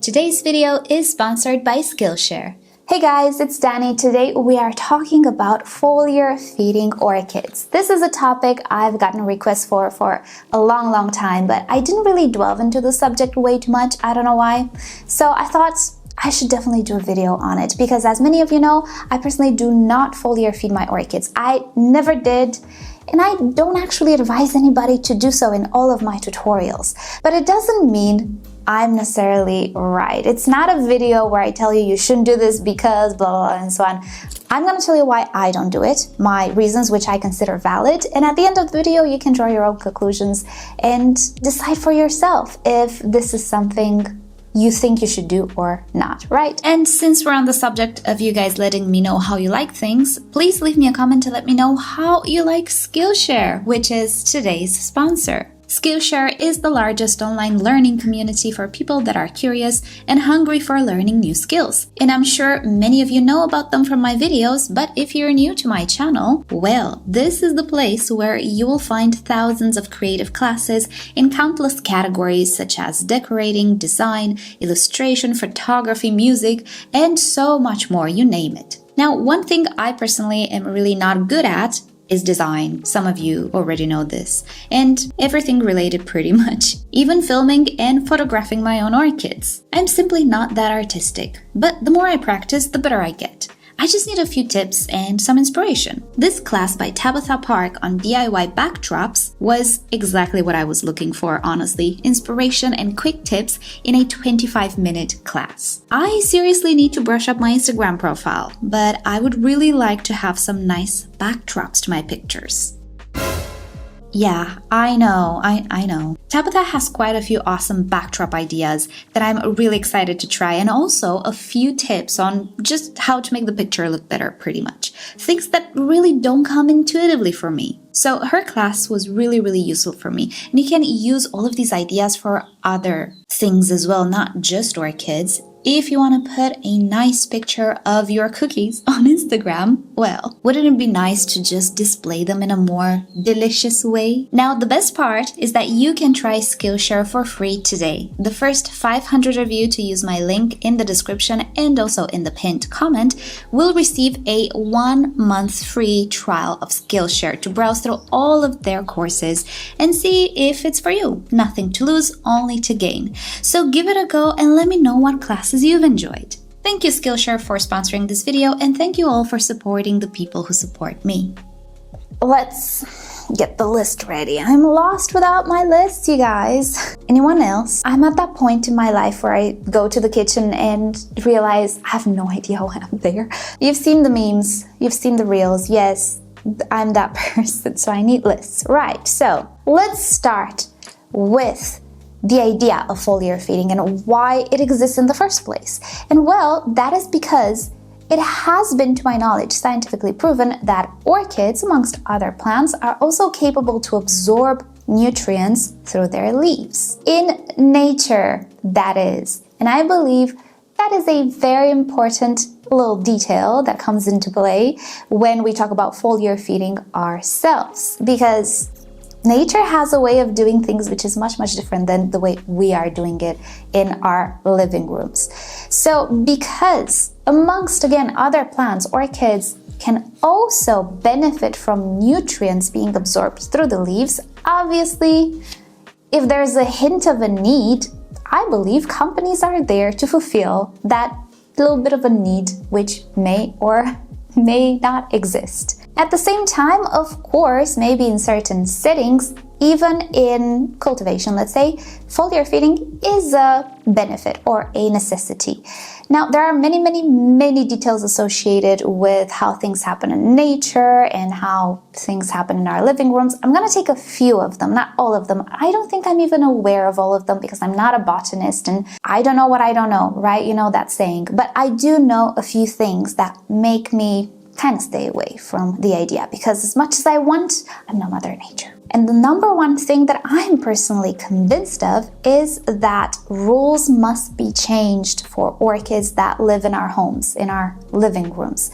Today's video is sponsored by Skillshare. Hey guys, it's Dani. Today we are talking about foliar feeding orchids. This is a topic I've gotten requests for a long time, but I didn't really delve into the subject way too much. I don't know why. So I thought I should definitely do a video on it because, as many of you know, I personally do not foliar feed my orchids. I never did. And I don't actually advise anybody to do so in all of my tutorials. But it doesn't mean I'm necessarily right. It's not a video where I tell you you shouldn't do this because blah, blah, and so on. I'm going to tell you why I don't do it, my reasons which I consider valid, and at the end of the video you can draw your own conclusions and decide for yourself if this is something you think you should do or not, right? And since we're on the subject of you guys letting me know how you like things, please leave me a comment to let me know how you like Skillshare, which is today's sponsor. Skillshare is the largest online learning community for people that are curious and hungry for learning new skills. And I'm sure many of you know about them from my videos, but if you're new to my channel, well, this is the place where you will find thousands of creative classes in countless categories such as decorating, design, illustration, photography, music, and so much more, you name it. Now, one thing I personally am really not good at is design. Some of you already know this. And everything related pretty much. Even filming and photographing my own orchids. I'm simply not that artistic. But the more I practice, the better I get. I just need a few tips and some inspiration. This class by Tabitha Park on DIY backdrops was exactly what I was looking for, honestly. Inspiration and quick tips in a 25-minute class. I seriously need to brush up my Instagram profile, but I would really like to have some nice backdrops to my pictures. Yeah, I know. Tabitha has quite a few awesome backdrop ideas that I'm really excited to try, and also a few tips on just how to make the picture look better, pretty much. Things that really don't come intuitively for me. So her class was really useful for me, and you can use all of these ideas for other things as well, not just orchids. If you want to put a nice picture of your cookies on Instagram, well, wouldn't it be nice to just display them in a more delicious way? Now, the best part is that you can try Skillshare for free today. The first 500 of you to use my link in the description and also in the pinned comment will receive a 1-month free trial of Skillshare to browse through all of their courses and see if it's for you. Nothing to lose, only to gain. So give it a go and let me know what classes you've enjoyed. Thank you Skillshare for sponsoring this video, and thank you all for supporting the people who support me. Let's get the list ready. I'm lost without my list, you guys. Anyone else? I'm at that point in my life where I go to the kitchen and realize I have no idea why I'm there. You've seen the memes, you've seen the reels. Yes, I'm that person, so I need lists. Right, so let's start with the idea of foliar feeding and why it exists in the first place. And well, that is because it has been, to my knowledge, scientifically proven that orchids, amongst other plants, are also capable to absorb nutrients through their leaves. In nature, that is. And I believe that is a very important little detail that comes into play when we talk about foliar feeding ourselves, because nature has a way of doing things which is much different than the way we are doing it in our living rooms. So because, amongst again other plants, orchids can also benefit from nutrients being absorbed through the leaves, obviously, if there's a hint of a need, I believe companies are there to fulfill that little bit of a need which may or may not exist. At the same time, of course, maybe in certain settings, even in cultivation, let's say, foliar feeding is a benefit or a necessity. Now, there are many details associated with how things happen in nature and how things happen in our living rooms. I'm going to take a few of them, not all of them. I don't think I'm even aware of all of them because I'm not a botanist and I don't know what I don't know, right? You know that saying. But I do know a few things that make me kind of stay away from the idea, because as much as I want, I'm no Mother Nature. And the number one thing that I'm personally convinced of is that rules must be changed for orchids that live in our homes, in our living rooms.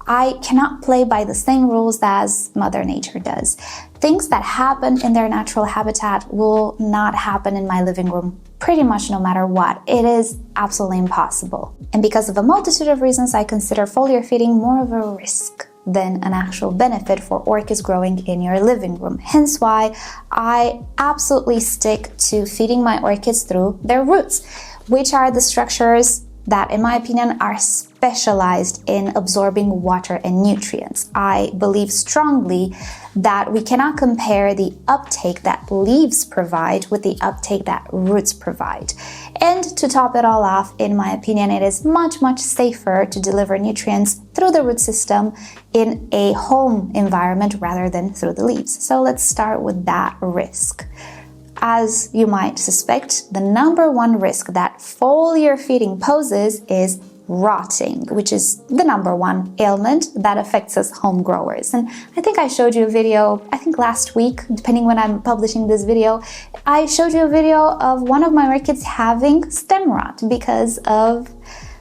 I cannot play by the same rules as Mother Nature does. Things that happen in their natural habitat will not happen in my living room pretty much no matter what. It is absolutely impossible. And because of a multitude of reasons, I consider foliar feeding more of a risk than an actual benefit for orchids growing in your living room. Hence why I absolutely stick to feeding my orchids through their roots, which are the structures that, in my opinion, are specialized in absorbing water and nutrients. I believe strongly that we cannot compare the uptake that leaves provide with the uptake that roots provide. And to top it all off, in my opinion, it is much, much safer to deliver nutrients through the root system in a home environment rather than through the leaves. So let's start with that risk. As you might suspect, the number one risk that foliar feeding poses is rotting, which is the number one ailment that affects us home growers. And I think I showed you a video, I think last week, depending when I'm publishing this video, I showed you a video of one of my orchids having stem rot because of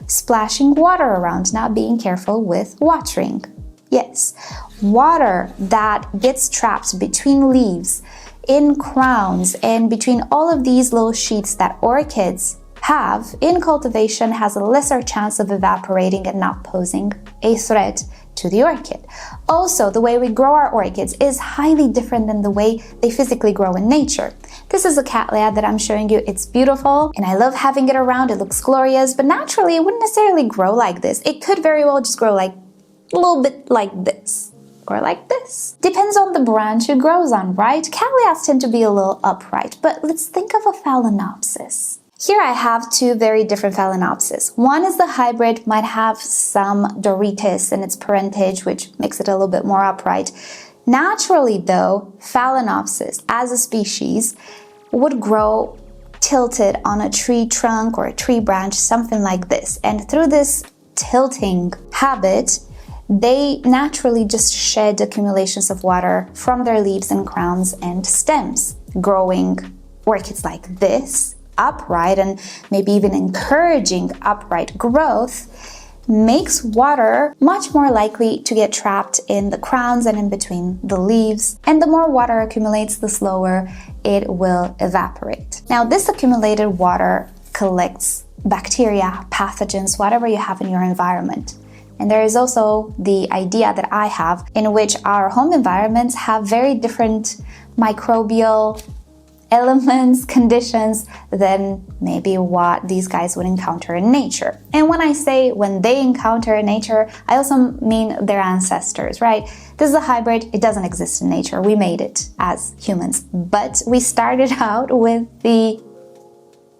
splashing water around, not being careful with watering. Yes, water that gets trapped between leaves, in crowns, and between all of these little sheets that orchids have in cultivation has a lesser chance of evaporating and not posing a threat to the orchid. Also, the way we grow our orchids is highly different than the way they physically grow in nature. This is a cattleya that I'm showing you. It's beautiful and I love having it around. It looks glorious, but naturally it wouldn't necessarily grow like this. It could very well just grow like a little bit like this. Or like this. Depends on the branch it grows on, right? Callias tend to be a little upright, but let's think of a phalaenopsis. Here I have two very different phalaenopsis. One is the hybrid, might have some doritis in its parentage, which makes it a little bit more upright. Naturally though, phalaenopsis as a species would grow tilted on a tree trunk or a tree branch, something like this. And through this tilting habit, they naturally just shed accumulations of water from their leaves and crowns and stems. Growing orchids like this, upright, and maybe even encouraging upright growth, makes water much more likely to get trapped in the crowns and in between the leaves. And the more water accumulates, the slower it will evaporate. Now, this accumulated water collects bacteria, pathogens, whatever you have in your environment. And there is also the idea that I have in which our home environments have very different microbial elements, conditions than maybe what these guys would encounter in nature. And when I say when they encounter in nature, I also mean their ancestors, right? This is a hybrid. It doesn't exist in nature. We made it as humans, but we started out with the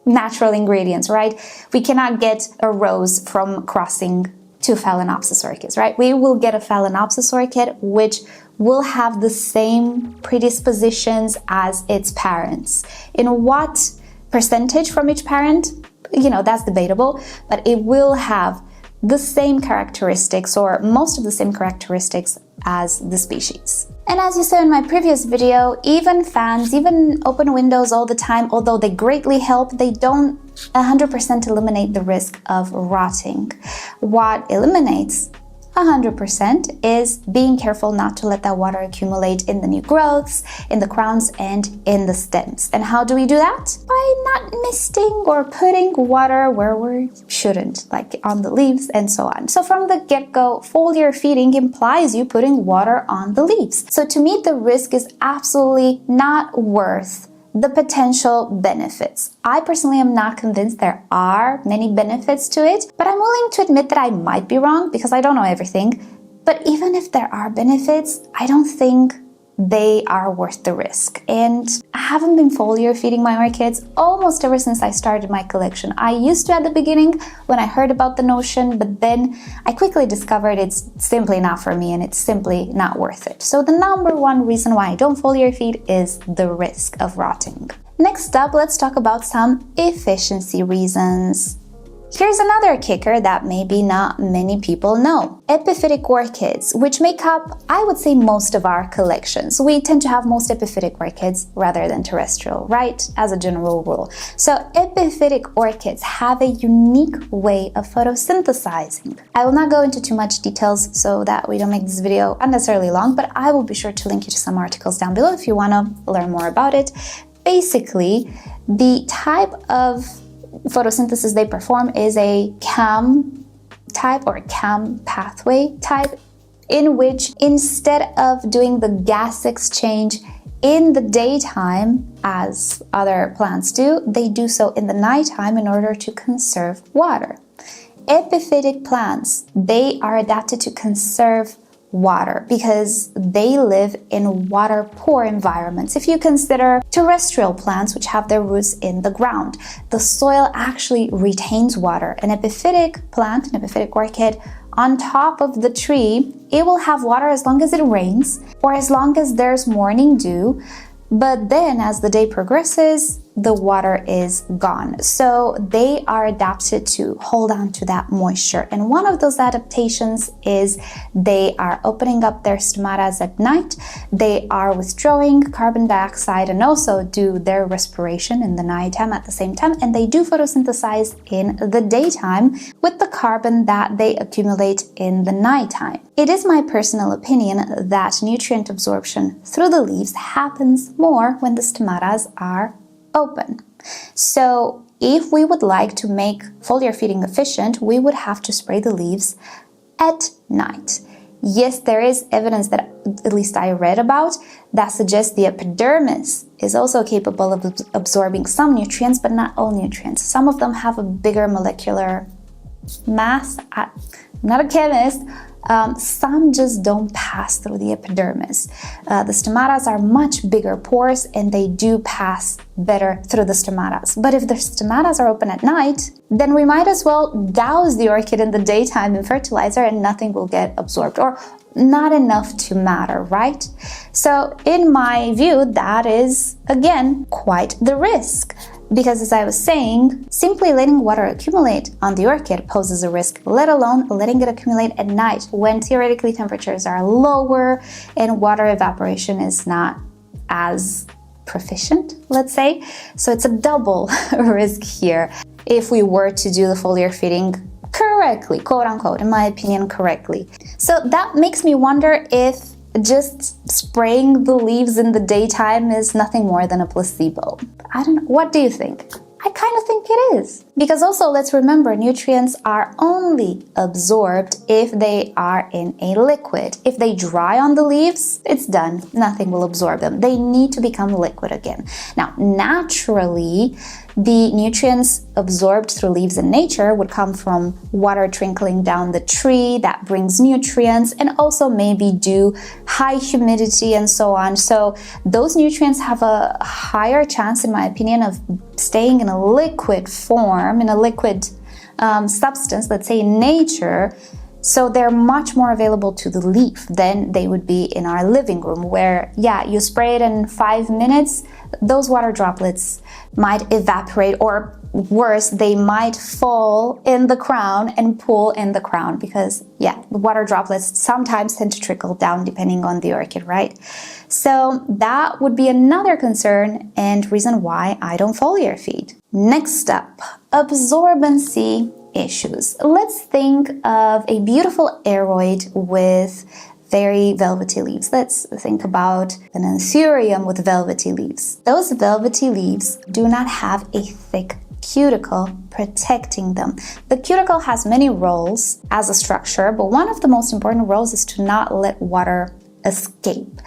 natural ingredients, right? We cannot get a rose from crossing two phalaenopsis orchids, right? We will get a phalaenopsis orchid which will have the same predispositions as its parents. In what percentage from each parent, that's debatable, but it will have the same characteristics or most of the same characteristics as the species. And as you saw in my previous video, even fans, even open windows all the time, although they greatly help, they don't 100% eliminate the risk of rotting. What eliminates 100% is being careful not to let that water accumulate in the new growths, in the crowns, and in the stems. And how do we do that? By not misting or putting water where we shouldn't, like on the leaves and so on. So from the get-go, foliar feeding implies you putting water on the leaves. So to me, the risk is absolutely not worth the potential benefits. I personally am not convinced there are many benefits to it, but I'm willing to admit that I might be wrong because I don't know everything. But even if there are benefits, I don't think they are worth the risk. And I haven't been foliar feeding my orchids almost ever since I started my collection. I used to at the beginning when I heard about the notion, but then I quickly discovered it's simply not for me and it's simply not worth it. So the number one reason why I don't foliar feed is the risk of rotting. Next up, let's talk about some efficiency reasons. Here's another kicker that maybe not many people know. Epiphytic orchids, which make up, I would say, most of our collections. We tend to have most epiphytic orchids rather than terrestrial, right? As a general rule. So epiphytic orchids have a unique way of photosynthesizing. I will not go into too much details so that we don't make this video unnecessarily long, but I will be sure to link you to some articles down below if you want to learn more about it. basically, the type of photosynthesis they perform is a CAM type or CAM pathway type, in which instead of doing the gas exchange in the daytime as other plants do, they do so in the nighttime in order to conserve water. Epiphytic plants, they are adapted to conserve water because they live in water-poor environments. If you consider terrestrial plants which have their roots in the ground, the soil actually retains water. An epiphytic plant, an epiphytic orchid, on top of the tree, it will have water as long as it rains or as long as there's morning dew, but then as the day progresses, the water is gone. So they are adapted to hold on to that moisture. And one of those adaptations is they are opening up their stomatas at night. They are withdrawing carbon dioxide and also do their respiration in the nighttime at the same time. And they do photosynthesize in the daytime with the carbon that they accumulate in the nighttime. It is my personal opinion that nutrient absorption through the leaves happens more when the stomatas are open. So if we would like to make foliar feeding efficient, we would have to spray the leaves at night. Yes, there is evidence that at least I read about that suggests the epidermis is also capable of absorbing some nutrients, but not all nutrients. Some of them have a bigger molecular mass. I'm not a chemist. Some just don't pass through the epidermis. The stomatas are much bigger pores and they do pass better through the stomatas. But if the stomatas are open at night, then we might as well douse the orchid in the daytime in fertilizer and nothing will get absorbed, or not enough to matter, right? So in my view, that is, again, quite the risk. Because as I was saying, simply letting water accumulate on the orchid poses a risk, let alone letting it accumulate at night when theoretically temperatures are lower and water evaporation is not as proficient, let's say. So it's a double risk here if we were to do the foliar feeding correctly, quote unquote, in my opinion, correctly. So that makes me wonder if just spraying the leaves in the daytime is nothing more than a placebo. I don't know. What do you think? I kind of think it is. Because also, let's remember, nutrients are only absorbed if they are in a liquid. If they dry on the leaves, it's done. Nothing will absorb them. They need to become liquid again. Now, naturally, the nutrients absorbed through leaves in nature would come from water trickling down the tree that brings nutrients, and also maybe dew, high humidity, and so on. So those nutrients have a higher chance, in my opinion, of staying in a liquid form, in a liquid substance, let's say in nature. So they're much more available to the leaf than they would be in our living room, where, yeah, you spray it in 5 minutes, those water droplets might evaporate, or worse, they might fall in the crown and pool in the crown because, yeah, the water droplets sometimes tend to trickle down depending on the orchid, right? So that would be another concern and reason why I don't foliar feed. Next up, absorbency issues. Let's think of a beautiful aroid with very velvety leaves. Let's think about an anthurium with velvety leaves. Those velvety leaves do not have a thick cuticle protecting them. The cuticle has many roles as a structure, but one of the most important roles is to not let water escape.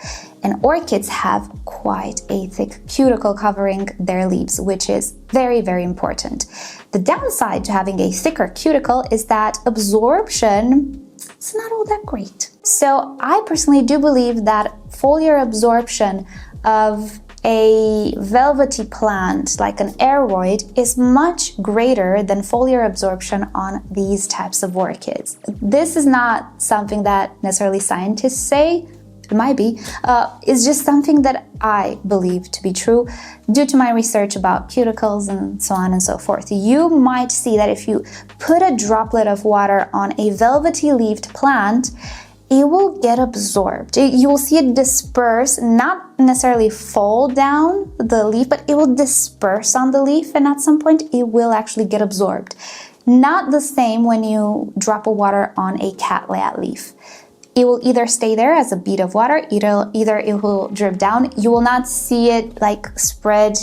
And orchids have quite a thick cuticle covering their leaves, which is very, very important. The downside to having a thicker cuticle is that absorption is not all that great. So I personally do believe that foliar absorption of a velvety plant like an aroid is much greater than foliar absorption on these types of orchids. This is not something that necessarily scientists say. It might be. It's just something that I believe to be true due to my research about cuticles and so on and so forth. You might see that if you put a droplet of water on a velvety leaved plant, it will get absorbed. You will see it disperse, not necessarily fall down the leaf, but it will disperse on the leaf, and at some point it will actually get absorbed. Not the same when you drop a water on a cattleya leaf. it will either stay there as a bead of water, either it will drip down. You will not see it like spread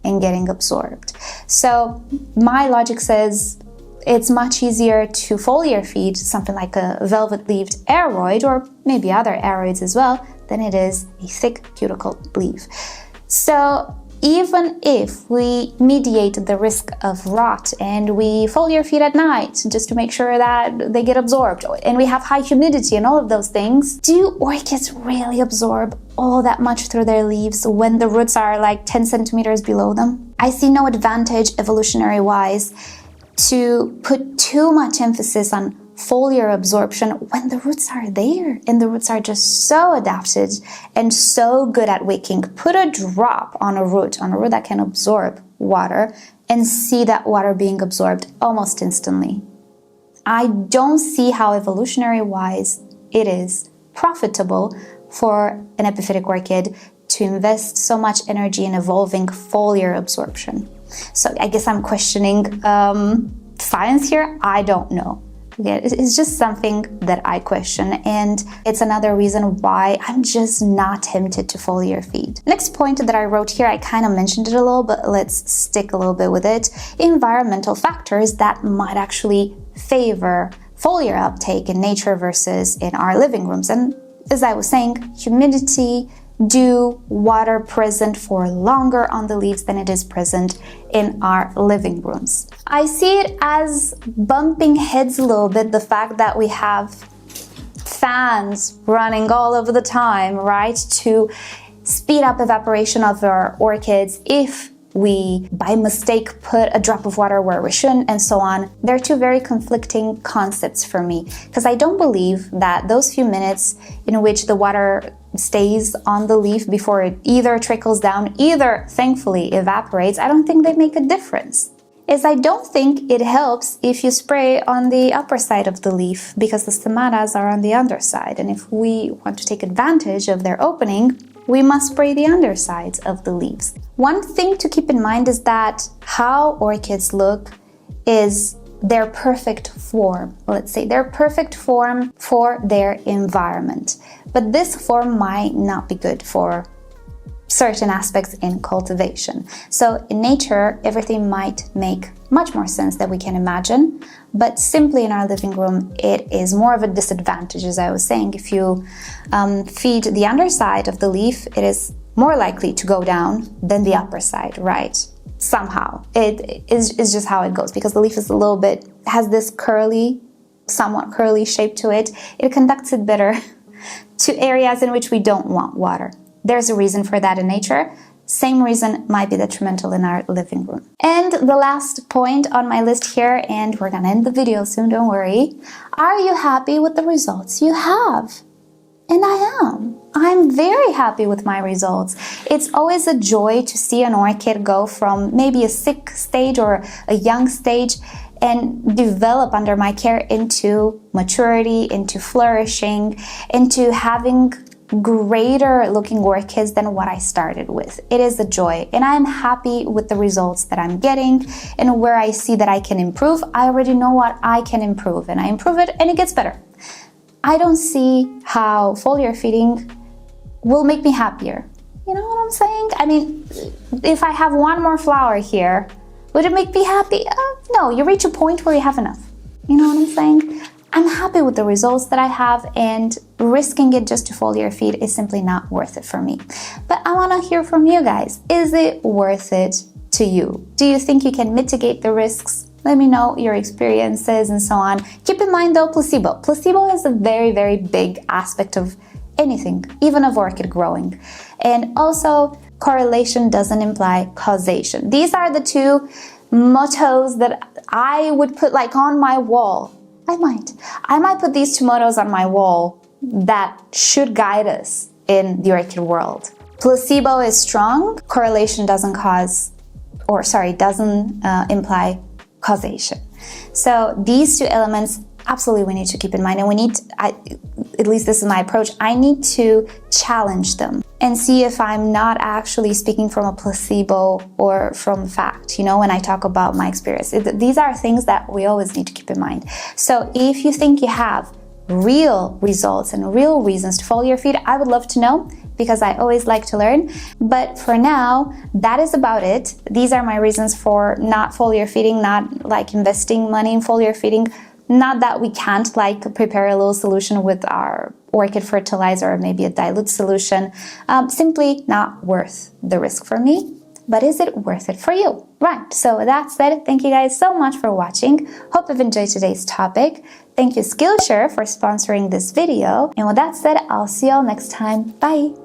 and getting absorbed. So my logic says it's much easier to foliar feed something like a velvet-leaved aroid, or maybe other aroids as well, than it is a thick cuticle leaf. So even if we mediate the risk of rot and we foliar feed at night just to make sure that they get absorbed, and we have high humidity and all of those things, do orchids really absorb all that much through their leaves when the roots are like 10 centimeters below them? I see no advantage evolutionary-wise to put too much emphasis on foliar absorption when the roots are there and the roots are just so adapted and so good at wicking. Put a drop on a root that can absorb water, and see that water being absorbed almost instantly. I don't see how evolutionary-wise it is profitable for an epiphytic orchid to invest so much energy in evolving foliar absorption. So I guess I'm questioning science here. I don't know. Yeah, it's just something that I question, and it's another reason why I'm just not tempted to foliar feed. Next point that I wrote here, I kind of mentioned it a little, but let's stick a little bit with it. Environmental factors that might actually favor foliar uptake in nature versus in our living rooms. And as I was saying, humidity, dew, water present for longer on the leaves than it is present in our living rooms. I see it as bumping heads a little bit, the fact that we have fans running all over the time, right, to speed up evaporation of our orchids if we by mistake put a drop of water where we shouldn't, and so on. They're two very conflicting concepts for me, because I don't believe that those few minutes in which the water stays on the leaf before it either trickles down, either thankfully evaporates, I don't think they make a difference. I don't think it helps if you spray on the upper side of the leaf, because the stomatas are on the underside, and if we want to take advantage of their opening, we must spray the undersides of the leaves. One thing to keep in mind is that how orchids look is their perfect form. Let's say their perfect form for their environment. But this form might not be good for certain aspects in cultivation. So in nature, everything might make much more sense than we can imagine, but simply in our living room, it is more of a disadvantage. As I was saying, if you feed the underside of the leaf, it is more likely to go down than the upper side, right? Somehow. It is just how it goes, because the leaf is a little bit, has this curly, somewhat curly shape to it. It conducts it better to areas in which we don't want water. There's a reason for that in nature. Same reason might be detrimental in our living room. And the last point on my list here, and we're gonna end the video soon, don't worry. Are you happy with the results you have? And I am. I'm very happy with my results. It's always a joy to see an orchid go from maybe a sick stage or a young stage and develop under my care into maturity, into flourishing, into having greater looking orchids than what I started with. It is a joy, and I'm happy with the results that I'm getting, and where I see that I can improve, I already know what I can improve, and I improve it and it gets better. I don't see how foliar feeding will make me happier. You know what I'm saying? I mean, if I have one more flower here, would it make me happy? No, you reach a point where you have enough. You know what I'm saying? I'm happy with the results that I have, and risking it just to foliar feed is simply not worth it for me. But I want to hear from you guys. Is it worth it to you? Do you think you can mitigate the risks? Let me know your experiences and so on. Keep in mind though, placebo. Placebo is a very, very big aspect of anything, even of orchid growing. And also, correlation doesn't imply causation. These are the two mottos that I would put like on my wall. I might put these two mottos on my wall that should guide us in the orchid world. Placebo is strong, correlation doesn't imply causation. So these two elements, absolutely we need to keep in mind, and at least this is my approach, I need to challenge them and see if I'm not actually speaking from a placebo or from fact, you know, when I talk about my experience. These are things that we always need to keep in mind. So if you think you have real results and real reasons to foliar feed, I would love to know, because I always like to learn. But for now, that is about it. These are my reasons for not foliar feeding, not like investing money in foliar feeding. Not that we can't like prepare a little solution with our orchid fertilizer or maybe a dilute solution. Simply not worth the risk for me. But is it worth it for you? Right, so that said, thank you guys so much for watching. Hope you've enjoyed today's topic. Thank you Skillshare for sponsoring this video. And with that said, I'll see y'all next time. Bye!